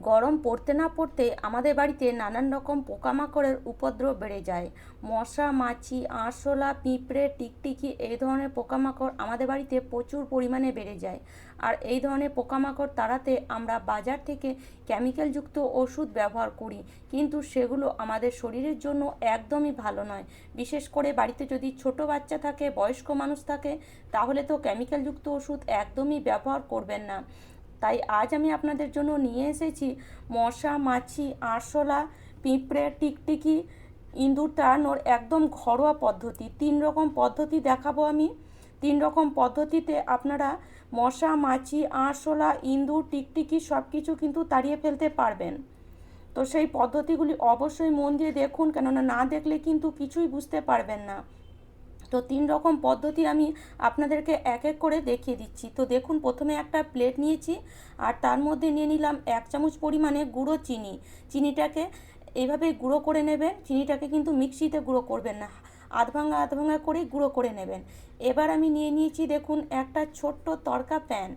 গরম পড়তে না পড়তে আমাদের বাড়িতে নানান রকম পোকামাকড়ের উপদ্রব বেড়ে যায়। মশা, মাছি, আরশোলা, পিঁপড়ে, টিকটিকি এই ধরনের পোকামাকড় আমাদের বাড়িতে প্রচুর পরিমাণে বেড়ে যায়। আর এই ধরনের পোকামাকড় তাড়াতে আমরা বাজার থেকে কেমিক্যালযুক্ত ওষুধ ব্যবহার করি, কিন্তু সেগুলো আমাদের শরীরের জন্য একদমই ভালো নয়। বিশেষ করে বাড়িতে যদি ছোট বাচ্চা থাকে, বয়স্ক মানুষ থাকে, তাহলে তো কেমিক্যালযুক্ত ওষুধ একদমই ব্যবহার করবেন না। তাই আজ আমি আপনাদের জন্য নিয়ে এসেছি মশা, মাছি, আরশোলা, পিঁপড়ে, টিকটিকি, ইঁদুর তাড়ানোর একদম ঘরোয়া পদ্ধতি। 3 রকম পদ্ধতি দেখাবো আমি। 3 রকম পদ্ধতিতে আপনারা মশা, মাছি, আরশোলা, ইঁদুর, টিকটিকি সব কিছু কিন্তু তাড়িয়ে ফেলতে পারবেন। তো সেই পদ্ধতিগুলি অবশ্যই মন দিয়ে দেখুন, কেননা না দেখলে কিন্তু কিছুই বুঝতে পারবেন না। তো 3 রকম পদ্ধতি আমি আপনাদেরকে এক এক করে দেখিয়ে দিচ্ছি। তো দেখুন, প্রথমে একটা প্লেট নিয়েছি আর তার মধ্যে নিয়ে নিলাম 1 চামচ পরিমাণে গুঁড়ো চিনি। চিনিটাকে এইভাবে গুঁড়ো করে নেবেন। চিনিটাকে কিন্তু মিক্সিতে গুঁড়ো করবেন না, আধ ভাঙা করে গুঁড়ো করে নেবেন। এবার আমি নিয়ে নিয়েছি দেখুন একটা ছোট্ট তড়কা প্যান,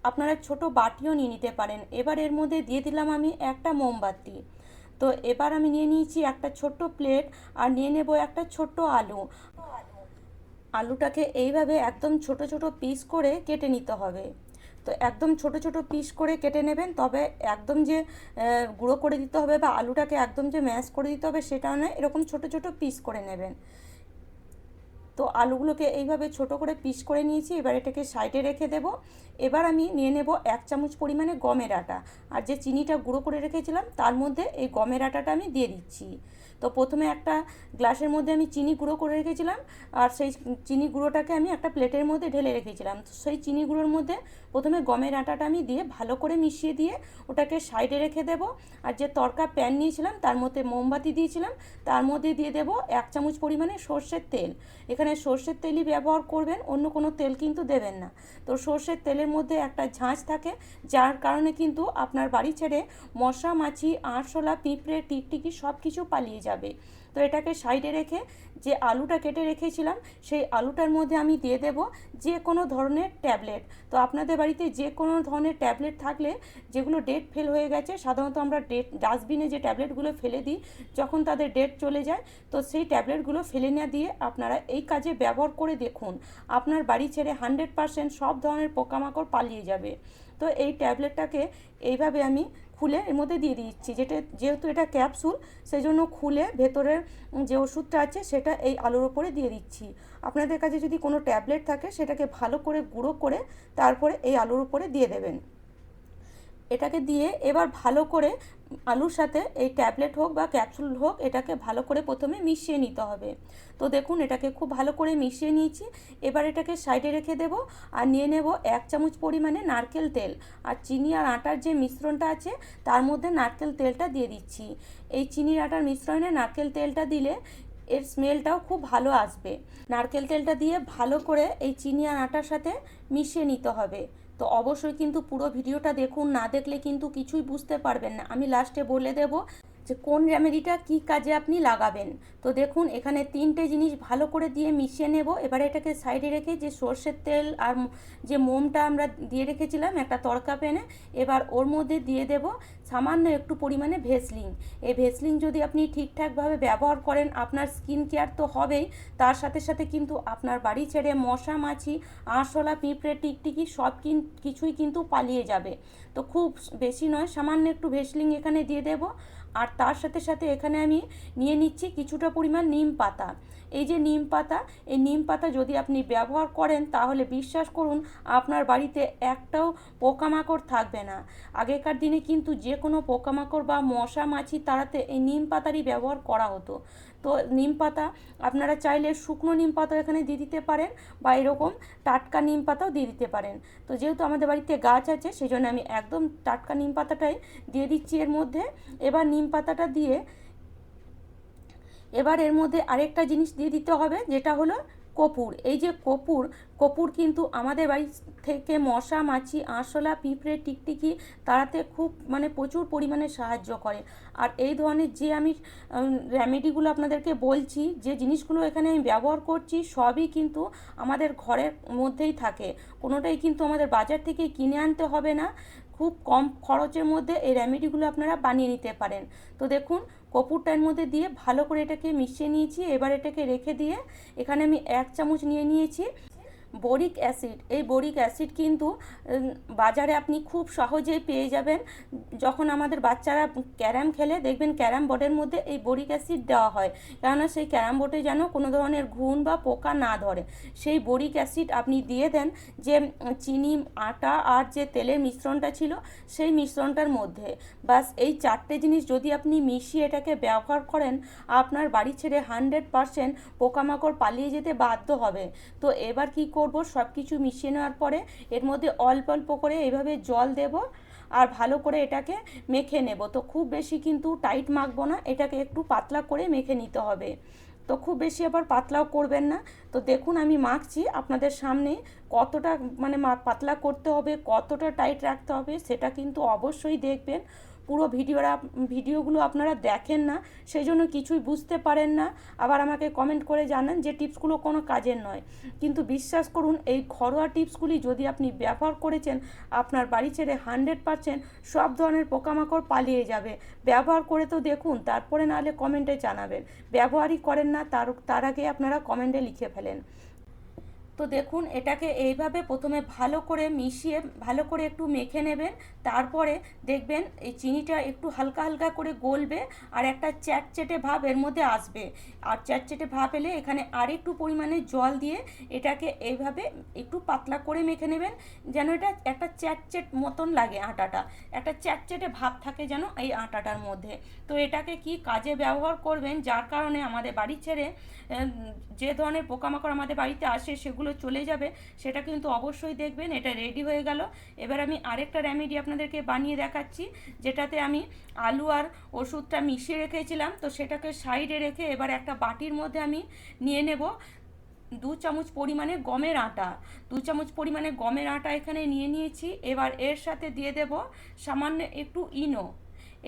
আপনারা ছোট বাটিও নিয়ে নিতে পারেন। এবার এর মধ্যে দিয়ে দিলাম আমি একটা মোমবাতি। তো এবার আমি নিয়ে নিয়েছি একটা ছোট্ট প্লেট আর নিয়ে নেব একটা ছোট্ট আলু। আলুটাকে এইভাবে একদম ছোট ছোট পিস করে কেটে নিতে হবে। তো একদম ছোট ছোট পিস করে কেটে নেবেন, তবে একদম যে গুঁড়ো করে দিতে হবে বা আলুটাকে একদম যে ম্যাশ করে দিতে হবে সেটা নয়, এরকম ছোট ছোট পিস করে নেবেন। তো আলুগুলোকে এইভাবে ছোট করে পিস করে নিয়েছি, এবার এটাকে সাইডে রেখে দেব। এবার আমি নিয়ে নেব 1 চামচ পরিমাণে গমের আটা, আর যে চিনিটা গুঁড়ো করে রেখেছিলাম তার মধ্যে এই গমের আটাটা আমি দিয়ে দিচ্ছি। তো প্রথমে একটা গ্লাসের মধ্যে আমি চিনি গুঁড়ো করে রেখেছিলাম, আর সেই চিনি গুঁড়োটাকে আমি একটা প্লেটের মধ্যে ঢেলে রেখেছিলাম। তো সেই চিনি গুঁড়োর মধ্যে প্রথমে গমের আটাটা আমি দিয়ে ভালো করে মিশিয়ে দিয়ে ওটাকে সাইডে রেখে দেব। আর যে তড়কা প্যান নিয়েছিলাম তার মধ্যে মোমবাতি দিয়েছিলাম, তার মধ্যে দিয়ে দেব 1 চামচ পরিমাণে সর্ষের তেল। এখানে সর্ষের তেলই ব্যবহার করবেন, অন্য কোনো তেল কিন্তু দেবেন না। তো সর্ষের তেলের মধ্যে একটা ঝাঁঝ থাকে, যার কারণে কিন্তু আপনার বাড়ি ছেড়ে মশা, মাছি, আরশোলা, পিঁপড়ে, টিকটিকি সব কিছু পালিয়ে যাবে। তো এটাকে সাইডে রেখে যে আলুটা কেটে রেখেছিলাম সেই আলুটার মধ্যে আমি দিয়ে দেব যে কোনো ধরনের ট্যাবলেট। তো আপনাদের বাড়িতে যে কোনো ধরনের ট্যাবলেট থাকলে, যেগুলো ডেট ফেল হয়ে গেছে, সাধারণত আমরা ডাস্টবিনে যে ট্যাবলেটগুলো ফেলে দিই যখন তাদের ডেট চলে যায়, তো সেই ট্যাবলেটগুলো ফেলে না দিয়ে আপনারা এই কাজে ব্যবহার করে দেখুন, আপনার বাড়ি ছেড়ে 100% সব ধরনের পোকামাকড় পালিয়ে যাবে। তো এই ট্যাবলেটটাকে এইভাবে আমি খুলে এর মধ্যে দিয়ে দিচ্ছি, যেহেতু এটা ক্যাপসুল, সেই জন্য খুলে ভেতরের যে ওষুধটা আছে সেটা এই আলুর ওপরে দিয়ে দিচ্ছি। আপনাদের কাছে যদি কোনো ট্যাবলেট থাকে সেটাকে ভালো করে গুঁড়ো করে তারপরে এই আলুর উপরে দিয়ে দেবেন। এটাকে দিয়ে এবার ভালো করে আলুর সাথে এই ট্যাবলেট হোক বা ক্যাপসুল হোক, এটাকে ভালো করে প্রথমে মিশিয়ে নিতে হবে। তো দেখুন, এটাকে খুব ভালো করে মিশিয়ে নিয়েছি। এবার এটাকে সাইডে রেখে দেব আর নিয়ে নেব 1 চামচ পরিমাণে নারকেল তেল। আর চিনি আর আটার যে মিশ্রণটা আছে তার মধ্যে নারকেল তেলটা দিয়ে দিচ্ছি। এই চিনি আটার মিশ্রণে নারকেল তেলটা দিলে এর স্মেলটাও খুব ভালো আসবে। নারকেল তেলটা দিয়ে ভালো করে এই চিনি আর আটার সাথে মিশিয়ে নিতে হবে। তো অবশ্যই কিন্তু পুরো ভিডিওটা দেখুন, না দেখলে কিন্তু কিছুই বুঝতে পারবেন না। আমি লাস্টে বলে দেব যে কোন রেমেডিটা কী কাজে আপনি লাগাবেন। তো দেখুন, এখানে 3টে জিনিস ভালো করে দিয়ে মিশিয়ে নেব। এবারে এটাকে সাইডে রেখে যে সর্ষের তেল আর যে মোমটা আমরা দিয়ে রেখেছিলাম একটা তড়কা প্যানে, এবার ওর মধ্যে দিয়ে দেব সামান্য একটু পরিমাণে ভেসলিন। এই ভেসলিন যদি আপনি ঠিকঠাকভাবে ব্যবহার করেন, আপনার স্কিন কেয়ার তো হবেই, তার সাথে সাথে কিন্তু আপনার বাড়ি ছেড়ে মশা, মাছি, আরশোলা, পিঁপড়ে, টিকটিকি সব কিছুই কিন্তু পালিয়ে যাবে। তো খুব বেশি নয়, সামান্য একটু ভেসলিন এখানে দিয়ে দেব। আর তার সাথে সাথে এখানে আমি নিয়ে নিচ্ছি কিছুটা পরিমাণ নিম পাতা। এই যে নিম পাতা, এই নিম পাতা যদি আপনি ব্যবহার করেন তাহলে বিশ্বাস করুন আপনার বাড়িতে একটাও পোকামাকড় থাকবে না। আগেকার দিনে কিন্তু যে কোনো পোকামাকড় বা মশা, মাছি তাড়াতে এই নিম পাতারই ব্যবহার করা হতো। তো নিম পাতা আপনারা চাইলে শুকনো নিম পাতা এখানে দিয়ে দিতে পারেন, বা এরকম টাটকা নিম পাতাও দিয়ে দিতে পারেন। তো যেহেতু আমাদের বাড়িতে গাছ আছে সেই জন্য আমি একদম টাটকা নিম পাতাটাই দিয়ে দিচ্ছি এর মধ্যে। এবার নিম পাতাটা দিয়ে এবার এর মধ্যে আরেকটা জিনিস দিয়ে দিতে হবে, যেটা হলো কর্পূর। এই যে কর্পূর কিন্তু আমাদের বাড়ি থেকে মশা, মাছি, আরশোলা, পিঁপড়ে, টিকটিকি তাড়াতে খুব প্রচুর পরিমাণে সাহায্য করে। আর এই ধরনের যে আমি রেমেডিগুলো আপনাদেরকে বলছি, যে জিনিসগুলো এখানে আমি ব্যবহার করছি, সবই কিন্তু আমাদের ঘরের মধ্যেই থাকে, কোনোটাই কিন্তু আমাদের বাজার থেকে কিনে আনতে হবে না। খুব কম খরচের মধ্যে এই রেমেডিগুলো আপনারা বানিয়ে নিতে পারেন। তো দেখুন কর্পূরটার মধ্যে দিয়ে ভালো করে এটাকে মিশিয়ে নিয়েছি। এবার এটাকে রেখে দিয়ে এখানে আমি 1 চামচ নিয়ে নিয়েছি বরিক অ্যাসিড। এই বরিক অ্যাসিড কিন্তু বাজারে আপনি খুব সহজেই পেয়ে যাবেন। যখন আমাদের বাচ্চারা ক্যারাম খেলে দেখবেন ক্যারাম বোর্ডের মধ্যে এই বরিক অ্যাসিড দেওয়া হয়, কেননা সেই ক্যারাম বোর্ডে যেন কোনো ধরনের ঘুণ বা পোকা না ধরে। সেই বরিক অ্যাসিড আপনি দিয়ে দেন যে চিনি, আটা আর যে তেলের মিশ্রণটা ছিল সেই মিশ্রণটার মধ্যে। বাস এই 4টে জিনিস যদি আপনি মিশিয়ে এটাকে ব্যবহার করেন, আপনার বাড়ি ছেড়ে 100% পোকামাকড় পালিয়ে যেতে বাধ্য হবে। তো এবার কি করব, সব কিছু মিশিয়ে নেওয়ার পরে এর মধ্যে অল্প অল্প করে এইভাবে জল দেব আর ভালো করে এটাকে মেখে নেব। তো খুব বেশি কিন্তু টাইট মাখবো না, এটাকে একটু পাতলা করে মেখে নিতে হবে। তো খুব বেশি আবার পাতলাও করবেন না। তো দেখুন আমি মাখছি আপনাদের সামনে, কতটা মানে পাতলা করতে হবে, কতটা টাইট রাখতে হবে সেটা কিন্তু অবশ্যই দেখবেন। পুরো ভিডিওগুলো আপনারা দেখেন না, সেই জন্য কিছুই বুঝতে পারেন না, আবার আমাকে কমেন্ট করে জানান যে টিপসগুলো কোনো কাজের নয়। কিন্তু বিশ্বাস করুন এই ঘরোয়া টিপসগুলি যদি আপনি ব্যবহার করেছেন, আপনার বাড়ি ছেড়ে 100% সব ধরনের পোকামাকড় পালিয়ে যাবে। ব্যবহার করে তো দেখুন, তারপরে নাহলে কমেন্টে জানাবেন। ব্যবহারই করেন না, তার আগে আপনারা কমেন্টে লিখে ফেলেন। তো দেখুন এটাকে এইভাবে প্রথমে ভালো করে মিশিয়ে ভালো করে একটু মেখে নেবেন। তারপরে দেখবেন এই চিনিটা একটু হালকা হালকা করে গলবে আর একটা চ্যাটচেটে ভাব এর মধ্যে আসবে। আর চ্যাটচেটে ভাব এলে এখানে আরেকটু পরিমাণে জল দিয়ে এটাকে এইভাবে একটু পাতলা করে মেখে নেবেন, যেন এটা একটা চ্যাটচেট মতন লাগে, আটাটা একটা চ্যাটচেটে ভাব থাকে যেন এই আটাটার মধ্যে। তো এটাকে কি কাজে ব্যবহার করবেন, যার কারণে আমাদের বাড়ি ছেড়ে যে ধরনের পোকামাকড় আমাদের বাড়িতে আসে সেগুলো চলে যাবে, সেটা কিন্তু অবশ্যই দেখবেন। এটা রেডি হয়ে গেল। এবার আমি আরেকটা রেমেডি আপনাদেরকে বানিয়ে দেখাচ্ছি, যেটাতে আমি আলু আর ওষুধটা মিশিয়ে রেখেছিলাম। তো সেটাকে সাইডে রেখে এবার একটা বাটির মধ্যে আমি নিয়ে নেব 2 চামচ পরিমাণে গমের আটা। 2 চামচ পরিমাণে গমের আটা এখানে নিয়ে নিয়েছি। এবার এর সাথে দিয়ে দেব সামান্য একটু ইনো।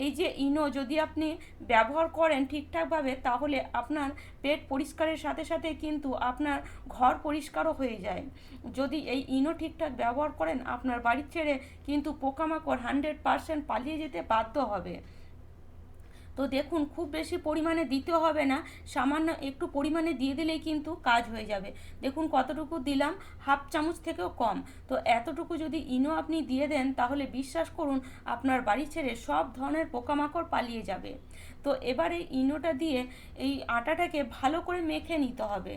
এই যে ইনো যদি আপনি ব্যবহার করেন ঠিকঠাকভাবে, তাহলে আপনার পেট পরিষ্কারের সাথে সাথে কিন্তু আপনার ঘর পরিষ্কারও হয়ে যায়। যদি এই ইনো ঠিকঠাক ব্যবহার করেন, আপনার বাড়ি ছেড়ে কিন্তু পোকামাকড় 100% পালিয়ে যেতে বাধ্য হবে। তো দেখুন খুব বেশি পরিমাণে দিতে হবে না, সামান্য একটু পরিমাণে দিয়ে দিলেই কিন্তু কাজ হয়ে যাবে। দেখুন কতটুকু দিলাম, 1/2 চামচ থেকেও কম। তো এতটুকু যদি ইনো আপনি দিয়ে দেন, তাহলে বিশ্বাস করুন আপনার বাড়ি ছেড়ে সব ধরনের পোকামাকড় পালিয়ে যাবে। তো এবার এই ইনোটা দিয়ে এই আটাটাকে ভালো করে মেখে নিতে হবে।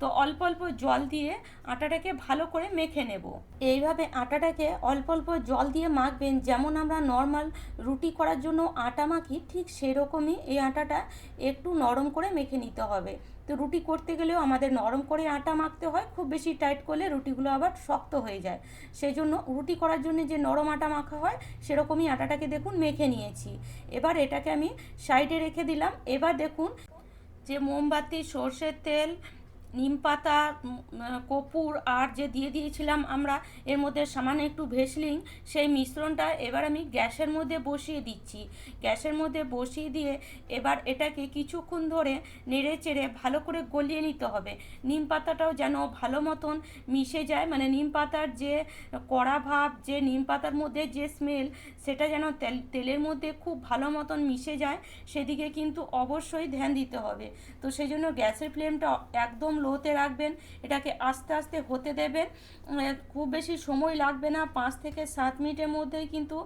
তো অল্প অল্প জল দিয়ে আটাটাকে ভালো করে মেখে নেব। এইভাবে আটাটাকে অল্প অল্প জল দিয়ে মাখবেন, যেমন আমরা নর্মাল রুটি করার জন্য আটা মাখি, ঠিক সেরকমই এই আটাটা একটু নরম করে মেখে নিতে হবে। তো রুটি করতে গেলেও আমাদের নরম করে আটা মাখতে হয়, খুব বেশি টাইট করলে রুটিগুলো আবার শক্ত হয়ে যায়। সেই জন্য রুটি করার জন্য যে নরম আটা মাখা হয় সেরকমই আটাটাকে দেখুন মেখে নিয়েছি। এবার এটাকে আমি সাইডে রেখে দিলাম। এবার দেখুন যে মোমবাতি, সর্ষের তেল, নিম পাতা, কর্পূর আর যে দিয়ে দিয়েছিলাম আমরা এর মধ্যে সামান্য একটু ভেসলিং, সেই মিশ্রণটা এবার আমি গ্যাসের মধ্যে বসিয়ে দিচ্ছি। গ্যাসের মধ্যে বসিয়ে দিয়ে এবার এটাকে কিছুক্ষণ ধরে নেড়ে চেড়ে ভালো করে গলিয়ে নিতে হবে। নিম পাতাটাও যেন ভালো মতন মিশে যায়, মানে নিম পাতার যে কড়া ভাব, যে নিম পাতার মধ্যে যে স্মেল, সেটা যেন তেলের মধ্যে খুব ভালো মতন মিশে যায়, সেদিকে কিন্তু অবশ্যই ধ্যান দিতে হবে। তো সেই জন্য গ্যাসের ফ্লেমটা একদম লোতে রাখবেন, এটাকে আস্তে আস্তে হতে দেবেন। খুব বেশি সময় লাগবে না, 5 থেকে 7 মিনিটের মধ্যেই কিন্তু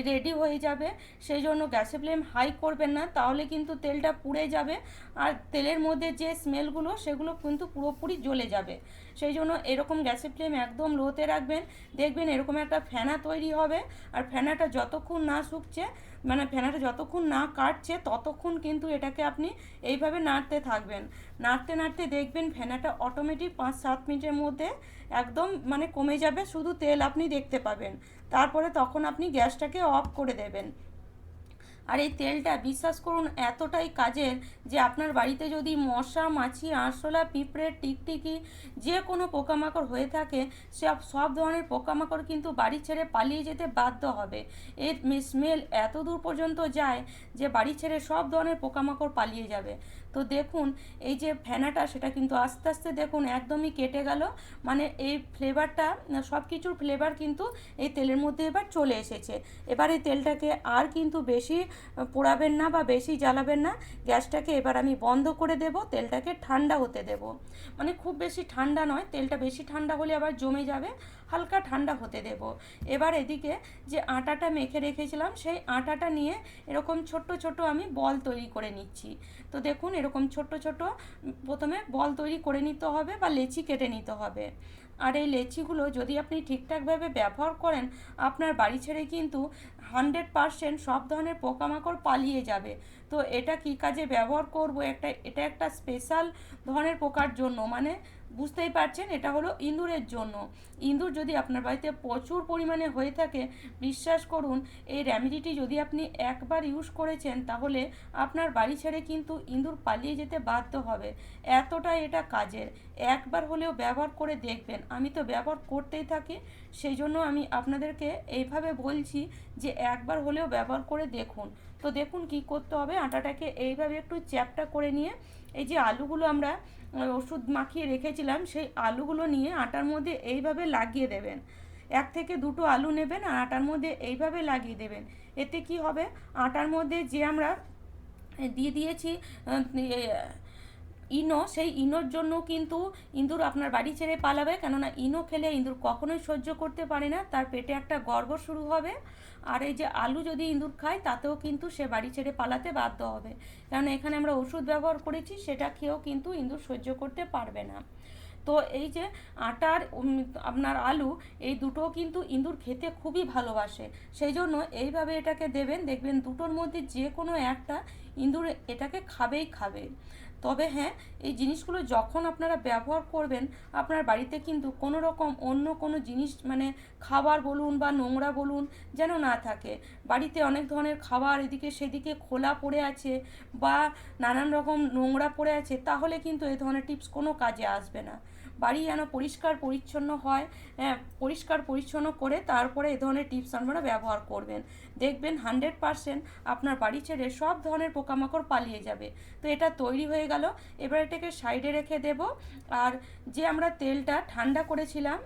রেডি হয়ে যাবে। সেই জন্য গ্যাসের ফ্লেম হাই করবেন না, তাহলে কিন্তু তেলটা পুড়ে যাবে আর তেলের মধ্যে যে স্মেলগুলো সেগুলো কিন্তু পুরোপুরি জ্বলে যাবে। সেই জন্য এরকম গ্যাসের ফ্লেম একদম লোতে রাখবেন। দেখবেন এরকম একটা ফেনা তৈরি হবে, আর ফেনাটা যতক্ষণ না শুকছে, মানে ফেনাটা যতক্ষণ না কাটছে, ততক্ষণ কিন্তু এটাকে আপনি এইভাবে নাড়তে থাকবেন। নাড়তে নাড়তে দেখবেন ফেনাটা অটোমেটিক 5-7 মিনিটের মধ্যে একদম মানে কমে যাবে, শুধু তেল আপনি দেখতে পাবেন। তারপরে তখন আপনি গ্যাসটাকে অফ করে দেবেন। আর এই তেলটা বিশ্বাস করুন এতটাই কাজের যে আপনার বাড়িতে যদি মশা, মাছি, আরশোলা, পিঁপড়ে, টিকটিকি যে কোনো পোকামাকড় হয়ে থাকে, সব ধরনের পোকামাকড় কিন্তু বাড়ি ছেড়ে পালিয়ে যেতে বাধ্য হবে। এর স্মেল এত দূর পর্যন্ত যায় যে বাড়ি ছেড়ে সব ধরনের পোকামাকড় পালিয়ে যাবে। তো দেখুন এই যে ফেনাটা সেটা কিন্তু আস্তে আস্তে দেখুন একদমই কেটে গেল, মানে এই ফ্লেভারটা, সব কিছুর ফ্লেভার কিন্তু এই তেলের মধ্যে এবার চলে এসেছে। এবার এই তেলটাকে আর কিন্তু বেশি পোড়াবেন না বা বেশি জ্বালাবেন না। গ্যাসটাকে এবার আমি বন্ধ করে দেব, তেলটাকে ঠান্ডা হতে দেব। মানে খুব বেশি ঠান্ডা নয়, তেলটা বেশি ঠান্ডা হলে আবার জমে যাবে, হালকা ঠান্ডা হতে দেব। এবার এদিকে যে আটাটা মেখে রেখেছিলাম সেই আটাটা নিয়ে এরকম ছোট্ট ছোট আমি বল তৈরি করে নিচ্ছি। তো দেখুন এরকম ছোট্ট ছোট প্রথমে বল তৈরি করে নিতে হবে বা লেচি কেটে নিতে হবে। আর এই লেচিগুলো যদি আপনি ঠিকঠাকভাবে ব্যবহার করেন, আপনার বাড়ি ছেড়ে কিন্তু 100% সব ধরনের পোকামাকড় পালিয়ে যাবে। তো এটা কী কাজে ব্যবহার করব, এটা একটা স্পেশাল ধরনের পোকার জন্য, মানে বুঝতেই পারছেন এটা হলো ইঁদুরের জন্য। ইঁদুর যদি আপনার বাড়িতে প্রচুর পরিমাণে হয়ে থাকে, বিশ্বাস করুন এই রেমেডিটি যদি আপনি একবার ইউজ করেছেন তাহলে আপনার বাড়ি ছেড়ে কিন্তু ইঁদুর পালিয়ে যেতে বাধ্য হবে। এতটাই এটা কাজের, একবার হলেও ব্যবহার করে দেখবেন। আমি তো ব্যবহার করতেই থাকি, সেই জন্য আমি আপনাদেরকে এইভাবে বলছি যে একবার হলেও ব্যবহার করে দেখুন। তো দেখুন কি করতে হবে, আটাটাকে এইভাবে একটু চ্যাপটা করে নিয়ে এই যে আলুগুলো আমরা ওষুধ মাখিয়ে রেখেছিলাম সেই আলুগুলো নিয়ে আটার মধ্যে এইভাবে লাগিয়ে দেবেন। 1 থেকে 2টো আলু নেবেন আর আটার মধ্যে এইভাবে লাগিয়ে দেবেন। এতে কি হবে, আটার মধ্যে যে আমরা দিয়ে দিয়েছি ইনো, সেই ইনোর জন্য কিন্তু ইঁদুর আপনার বাড়ি ছেড়ে পালাবে, কেননা ইনো খেলে ইঁদুর কখনোই সহ্য করতে পারে না, তার পেটে একটা গর্ব শুরু হবে। আর এই যে আলু যদি ইঁদুর খায় তাতেও কিন্তু সে বাড়ি ছেড়ে পালাতে বাধ্য হবে, কারণ এখানে আমরা ওষুধ ব্যবহার করেছি, সেটা খেয়েও কিন্তু ইঁদুর সহ্য করতে পারবে না। তো এই যে আটার আপনার আলু, এই দুটো কিন্তু ইঁদুর খেতে খুবই ভালোবাসে, সেই জন্য এইভাবে এটাকে দেবেন, দেখবেন দুটোর মধ্যে যে কোনো একটা ইঁদুর এটাকে খাবেই খাবে। তবে হ্যাঁ, এই জিনিসগুলো যখন আপনারা ব্যবহার করবেন আপনার বাড়িতে কিন্তু কোনো রকম অন্য কোনো জিনিস, মানে খাবার বলুন বা নোংরা বলুন, যেন না থাকে। বাড়িতে অনেক ধরনের খাবার এদিকে সেদিকে খোলা পড়ে আছে বা নানান রকম নোংরা পড়ে আছে, তাহলে কিন্তু এই ধরনের টিপস কোনো কাজে আসবে না। বাড়ি যেন পরিষ্কার পরিচ্ছন্ন হয়, হ্যাঁ, পরিষ্কার পরিচ্ছন্ন করে তারপরে এই ধরনের টিপস আপনারা ব্যবহার করবেন। দেখবেন 100% আপনার বাড়ি ছেড়ে সব ধরনের পোকামাকড় পালিয়ে যাবে। তো এটা তৈরি হয়ে গেল, এবার এটাকে সাইডে রেখে দেব। আর যে আমরা তেলটা ঠান্ডা করেছিলাম,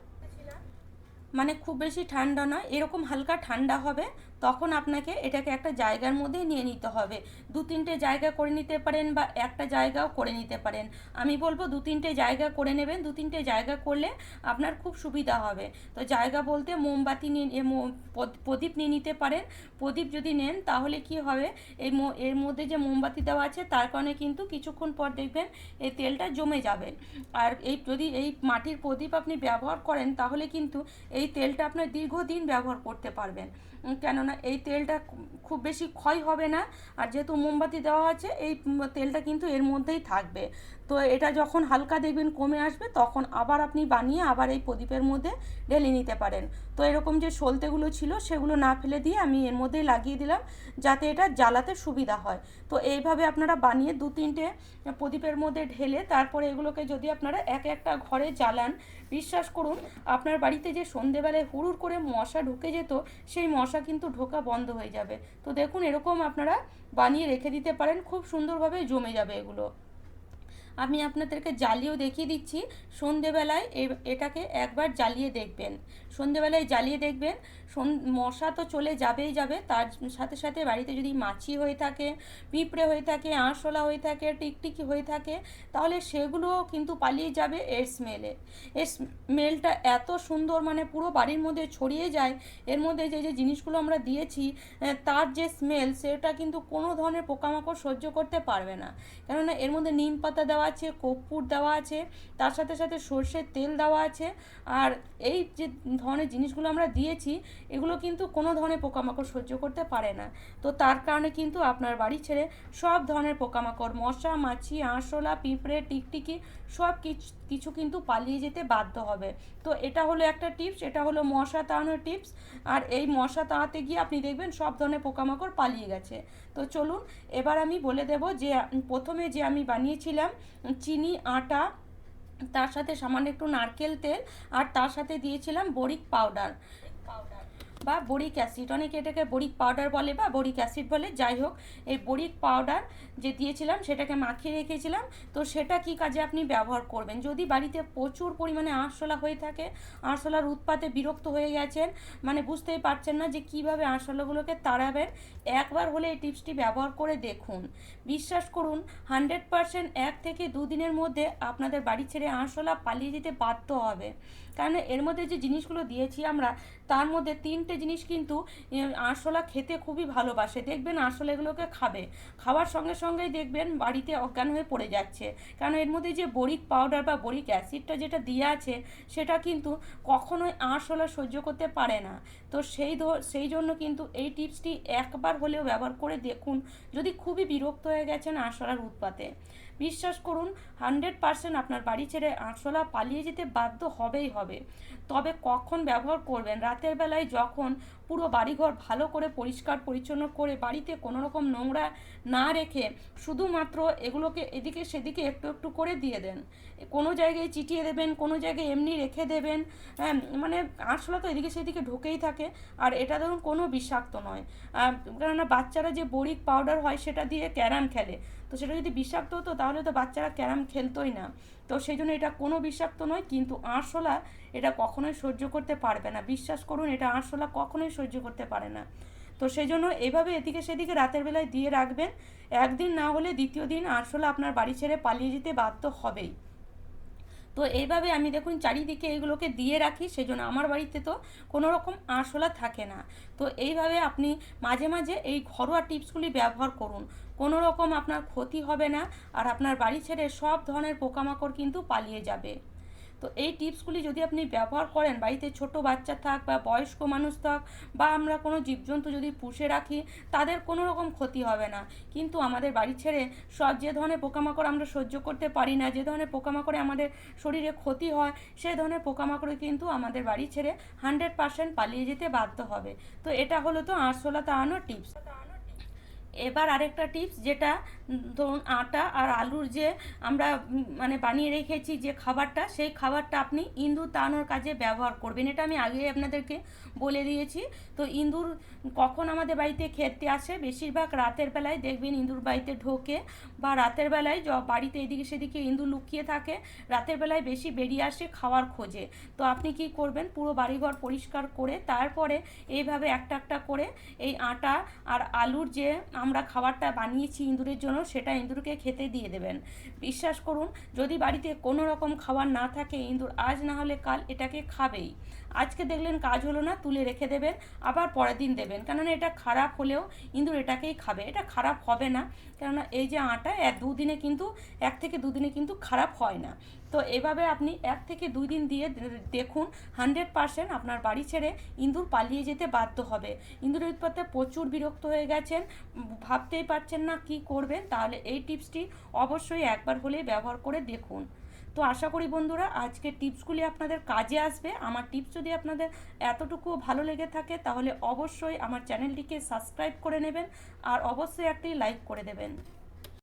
মানে খুব বেশি ঠান্ডা নয়, এরকম হালকা ঠান্ডা হবে, তখন আপনাকে এটাকে একটা জায়গার মধ্যে নিয়ে নিতে হবে। 2-3টে জায়গা করে নিতে পারেন বা একটা জায়গাও করে নিতে পারেন। আমি বলবো 2-3টে জায়গা করে নেবেন, 2-3টে জায়গা করলে আপনার খুব সুবিধা হবে। তো জায়গা বলতে মোমবাতি নিয়ে প্রদীপ নিয়ে নিতে পারেন। প্রদীপ যদি নেন তাহলে কি হবে, এর মধ্যে যে মোমবাতি দেওয়া আছে তার কারণে কিন্তু কিছুক্ষণ পর দেখবেন এই তেলটা জমে যাবে। আর যদি এই মাটির প্রদীপ আপনি ব্যবহার করেন তাহলে কিন্তু এই তেলটা আপনার দীর্ঘদিন ব্যবহার করতে পারবেন, কেননা এই তেলটা খুব বেশি ক্ষয় হবে না। আর যেহেতু মোমবাতি দেওয়া আছে এই তেলটা কিন্তু এর মধ্যেই থাকবে। তো এটা যখন হালকা দেখবেন কমে আসবে তখন আবার আপনি বানিয়ে আবার এই প্রদীপের মধ্যে ঢেলে নিতে পারেন। তো এরকম যে সলতেগুলো ছিল সেগুলো না ফেলে দিয়ে আমি এর মধ্যেই লাগিয়ে দিলাম যাতে এটা জ্বালাতে সুবিধা হয়। তো এইভাবে আপনারা বানিয়ে 2-3টে প্রদীপের মধ্যে ঢেলে তারপরে এগুলোকে যদি আপনারা একটা ঘরে জ্বালান, বিশ্বাস করুন আপনার বাড়িতে যে সন্ধেবেলায় হুড়ুর করে মশা ঢুকে যেত সেই মশা কিন্তু ঢোকা বন্ধ হয়ে যাবে। তো দেখুন এরকম আপনারা বানিয়ে রেখে দিতে পারেন, খুব সুন্দরভাবে জমে যাবে এগুলো। আমি আপনাদেরকে জ্বালিয়েও দেখিয়ে দিচ্ছি। সন্ধেবেলায় এটাকে একবার জ্বালিয়ে দেখবেন, সন্ধেবেলায় জ্বালিয়ে দেখবেন মশা তো চলে যাবেই যাবে, তার সাথে সাথে বাড়িতে যদি মাছি হয়ে থাকে, পিঁপড়ে হয়ে থাকে, আরশোলা হয়ে থাকে, টিকটিকি হয়ে থাকে, তাহলে সেগুলোও কিন্তু পালিয়ে যাবে এর স্মেলে। এর স্মেলটা এত সুন্দর, মানে পুরো বাড়ির মধ্যে ছড়িয়ে যায়। এর মধ্যে যে যে জিনিসগুলো আমরা দিয়েছি তার যে স্মেল সেটা কিন্তু কোনো ধরনের পোকামাকড় সহ্য করতে পারবে না, কেননা এর মধ্যে নিম পাতা দেওয়া আছে, কর্পূর দেওয়া আছে, তার সাথে সাথে সর্ষের তেল দেওয়া আছে। আর এই যে ধরনের জিনিসগুলো আমরা দিয়েছি, এগুলো কিন্তু কোনো ধরনের পোকামাকড় সহ্য করতে পারে না। তো তার কারণে কিন্তু আপনার বাড়ি ছেড়ে সব ধরনের পোকামাকড়, মশা, মাছি, আরশোলা, পিঁপড়ে, টিকটিকি সব কিছু কিন্তু পালিয়ে যেতে বাধ্য হবে। তো এটা হলো একটা টিপস, এটা হলো মশা তাড়ানোর টিপস। আর এই মশা তাড়াতে গিয়ে আপনি দেখবেন সব ধরনের পোকামাকড় পালিয়ে গেছে। তো চলুন এবার আমি বলে দেব যে প্রথমে যে আমি বানিয়েছিলাম চিনি, আটা, তার সাথে সামান্য একটু নারকেল তেল, আর তার সাথে দিয়েছিলাম বরিক পাউডার বা বরিক অ্যাসিড, অনেকে এটাকে বরিক পাউডার বলে বা বরিক অ্যাসিড বলে, যাই হোক এই বরিক পাউডার যে দিয়েছিলাম সেটাকে মাখিয়ে রেখেছিলাম। তো সেটা কি কাজে আপনি ব্যবহার করবেন, যদি বাড়িতে প্রচুর পরিমাণে আরশোলা হয়ে থাকে, আরশোলার উৎপাতে বিরক্ত হয়ে গেছেন, মানে বুঝতেই পারছেন না যে কিভাবে আরশোলাগুলোকে তাড়াবেন, একবার হলে এই টিপসটি ব্যবহার করে দেখুন। বিশ্বাস করুন 100% 1 থেকে 2 দিনের মধ্যে আপনাদের বাড়ি ছেড়ে আরশোলা পালিয়ে যেতে বাধ্য হবে। কারণ এর মধ্যে যে জিনিসগুলো দিয়েছি আমরা, তার মধ্যে 3টে জিনিস কিন্তু আরশোলা খেতে খুবই ভালোবাসে। দেখবেন আরশোলা এগুলোকে খাবে, খাওয়ার সঙ্গে সঙ্গেই দেখবেন বাড়িতে অজ্ঞান হয়ে পড়ে যাচ্ছে। কারণ এর মধ্যে যে বরিক পাউডার বা বরিক অ্যাসিডটা যেটা দিয়ে আছে, সেটা কিন্তু কখনোই আরশোলা সহ্য করতে পারে না। তো সেই জন্য কিন্তু এই টিপসটি একবার হলেও ব্যবহার করে দেখুন, যদি খুবই বিরক্ত হয়ে গেছেন আরশোলার উৎপাতে। বিশ্বাস করুন 100% আপনার বাড়ি ছেড়ে আরশোলা পালিয়ে যেতে বাধ্য হবেই হবে। তবে কখন ব্যবহার করবেন, রাতের বেলায় যখন পুরো বাড়িঘর ভালো করে পরিষ্কার পরিচ্ছন্ন করে বাড়িতে কোনো রকম নোংরা না রেখে শুধুমাত্র এগুলোকে এদিকে সেদিকে একটু একটু করে দিয়ে দেন, কোনো জায়গায় চিটিয়ে দেবেন, কোনো জায়গায় এমনি রেখে দেবেন। মানে আরশোলা তো এদিকে সেদিকে ঢুকেই থাকে। আর এটা ধরুন কোনো বিষাক্ত নয়, কেননা বাচ্চারা যে বরিক পাউডার হয় সেটা দিয়ে ক্যারাম খেলে, তো সেটা যদি বিষাক্ত হতো তাহলে তো বাচ্চারা ক্যারাম খেলতোই না। তো সেই জন্য এটা কোনো বিষাক্ত নয়, কিন্তু আরশোলা এটা কখনোই সহ্য করতে পারবে না। বিশ্বাস করুন এটা আরশোলা কখনোই সহ্য করতে পারে না। তো সেই জন্য এইভাবে এদিকে সেদিকে রাতের বেলায় দিয়ে রাখবেন। একদিন না হলে দ্বিতীয় দিন আরশোলা আপনার বাড়ি ছেড়ে পালিয়ে যেতে বাধ্য হবেই। তো এইভাবে আমি দেখুন চারিদিকে এগুলোকে দিয়ে রাখি, সেই জন্য আমার বাড়িতে তো কোনো রকম আরশোলা থাকে না। তো এইভাবে আপনি মাঝে মাঝে এই ঘরোয়া টিপসগুলি ব্যবহার করুন, কোনো রকম আপনার ক্ষতি হবে না, আর আপনার বাড়ি ছেড়ে সব ধরনের পোকামাকড় কিন্তু পালিয়ে যাবে। তো এই টিপসগুলি যদি আপনি ব্যবহার করেন, বাড়িতে ছোট বাচ্চা থাক বা বয়স্ক মানুষ থাক বা আমরা কোনো জীবজন্তু যদি পুষে রাখি, তাদের কোনো রকম ক্ষতি হবে না। কিন্তু আমাদের বাড়ি ছেড়ে সব যে ধরনের পোকামাকড় আমরা সহ্য করতে পারি না, যে ধরনের পোকামাকড়ে আমাদের শরীরে ক্ষতি হয়, সেই ধরনের পোকামাকড়ে কিন্তু আমাদের বাড়ি ছেড়ে 100% পালিয়ে যেতে বাধ্য হবে। তো এটা হলো তো আরশোলা তাড়ানোর টিপস। এবার আরেকটা টিপস, যেটা ধরুন আটা আর আলুর যে আমরা মানে বানিয়ে রেখেছি যে খাবারটা, সেই খাবারটা আপনি ইঁদুর তাড়ানোর কাজে ব্যবহার করবেন। এটা আমি আগেই আপনাদেরকে বলে দিয়েছি। তো ইঁদুর কখন আমাদের বাড়িতে খেতে আসে, বেশিরভাগ রাতের বেলায় দেখবেন ইঁদুর বাড়িতে ঢোকে, বা রাতের বেলায় বাড়িতে এদিকে সেদিকে ইঁদুর লুকিয়ে থাকে, রাতের বেলায় বেশি বেরিয়ে আসে খাওয়ার খোঁজে। তো আপনি কি করবেন, পুরো বাড়িঘর পরিষ্কার করে তারপরে এইভাবে একটা একটা করে এই আটা আর আলুর যে আমরা খাবারটা বানিয়েছি ইঁদুরের জন্য, সেটা ইঁদুরকে খেতে দিয়ে দেবেন। বিশ্বাস করুন যদি বাড়িতে কোনো রকম খাবার না থাকে, ইঁদুর আজ না হলে কাল এটাকে খাবেই। আজকে দেখলেন কাজ হলো না, তুলে রেখে দেবেন, আবার পরের দিন দেবেন, কেননা এটা খারাপ হলেও ইঁদুর এটাকেই খাবে, এটা খারাপ হবে না। কেননা এই যে আটা 1 থেকে 2 দিনে কিন্তু খারাপ হয় না। তো এভাবে আপনি 1 থেকে 2 দিন দিয়ে দেখুন 100% আপনার বাড়ি ছেড়ে ইঁদুর পালিয়ে যেতে বাধ্য হবে। ইঁদুরের উৎপাতে প্রচুর বিরক্ত হয়ে গেছেন, ভাবতেই পারছেন না কি করবেন, তাহলে এই টিপসটি অবশ্যই একবার হলেই ব্যবহার করে দেখুন। তো আশা করি বন্ধুরা আজকের টিপসগুলি আপনাদের কাজে আসবে। আমার টিপস যদি আপনাদের এতটুকু ভালো লেগে থাকে, তাহলে অবশ্যই আমার চ্যানেলটিকে সাবস্ক্রাইব করে নেবেন, আর অবশ্যই একটি লাইক করে দেবেন।